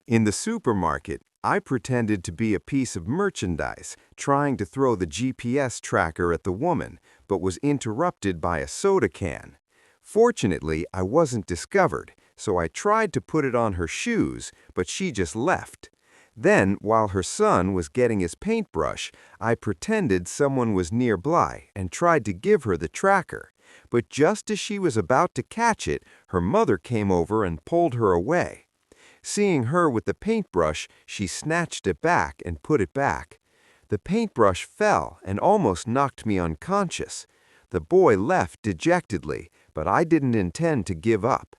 In the supermarket, I pretended to be a piece of merchandise, trying to throw the GPS tracker at the woman, but was interrupted by a soda can. Fortunately, I wasn't discovered, so I tried to put it on her shoes, but she just left. Then, while her son was getting his paintbrush, I pretended someone was nearby and tried to give her the tracker. But just as she was about to catch it, her mother came over and pulled her away. Seeing her with the paintbrush, she snatched it back and put it back. The paintbrush fell and almost knocked me unconscious. The boy left dejectedly, but I didn't intend to give up.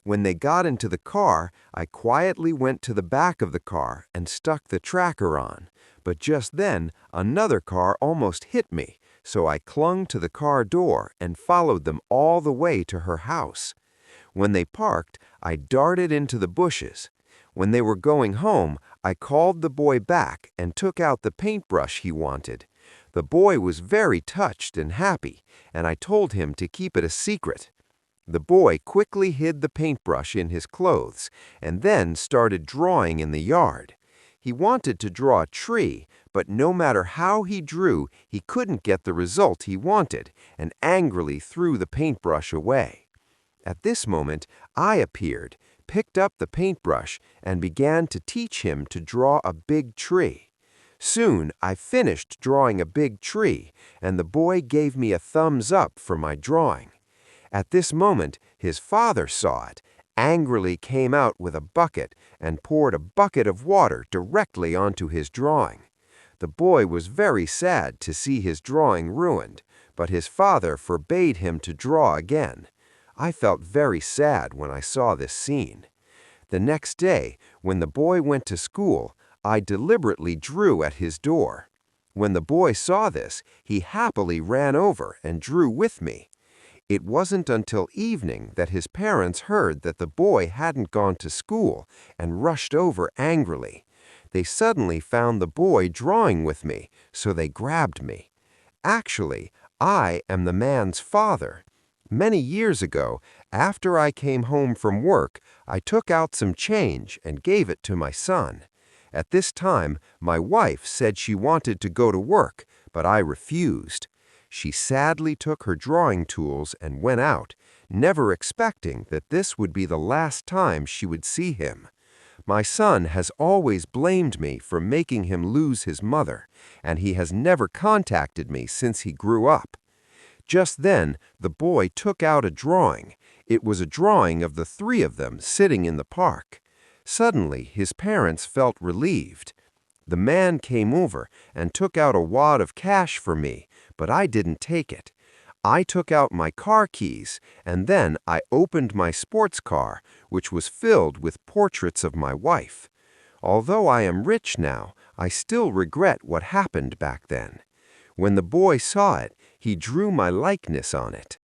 When they got into the car, I quietly went to the back of the car and stuck the tracker on. But just then, another car almost hit me, so I clung to the car door and followed them all the way to her house. When they parked, I darted into the bushes. When they were going home, I called the boy back and took out the paintbrush he wanted. The boy was very touched and happy, and I told him to keep it a secret. The boy quickly hid the paintbrush in his clothes and then started drawing in the yard. He wanted to draw a tree, but no matter how he drew, he couldn't get the result he wanted and angrily threw the paintbrush away. At this moment, I appeared, picked up the paintbrush, and began to teach him to draw a big tree. Soon, I finished drawing a big tree, and the boy gave me a thumbs up for my drawing. At this moment, his father saw it, angrily came out with a bucket, and poured a bucket of water directly onto his drawing. The boy was very sad to see his drawing ruined, but his father forbade him to draw again. I felt very sad when I saw this scene. The next day, when the boy went to school, I deliberately drew at his door. When the boy saw this, he happily ran over and drew with me. It wasn't until evening that his parents heard that the boy hadn't gone to school and rushed over angrily. They suddenly found the boy drawing with me, so they grabbed me. Actually, I am the man's father. Many years ago, after I came home from work, I took out some change and gave it to my son. At this time, my wife said she wanted to go to work, but I refused. She sadly took her drawing tools and went out, never expecting that this would be the last time she would see him. My son has always blamed me for making him lose his mother, and he has never contacted me since he grew up. Just then, the boy took out a drawing. It was a drawing of the three of them sitting in the park. Suddenly, his parents felt relieved. The man came over and took out a wad of cash for me, but I didn't take it. I took out my car keys, and then I opened my sports car, which was filled with portraits of my wife. Although I am rich now, I still regret what happened back then. When the boy saw it, he drew my likeness on it.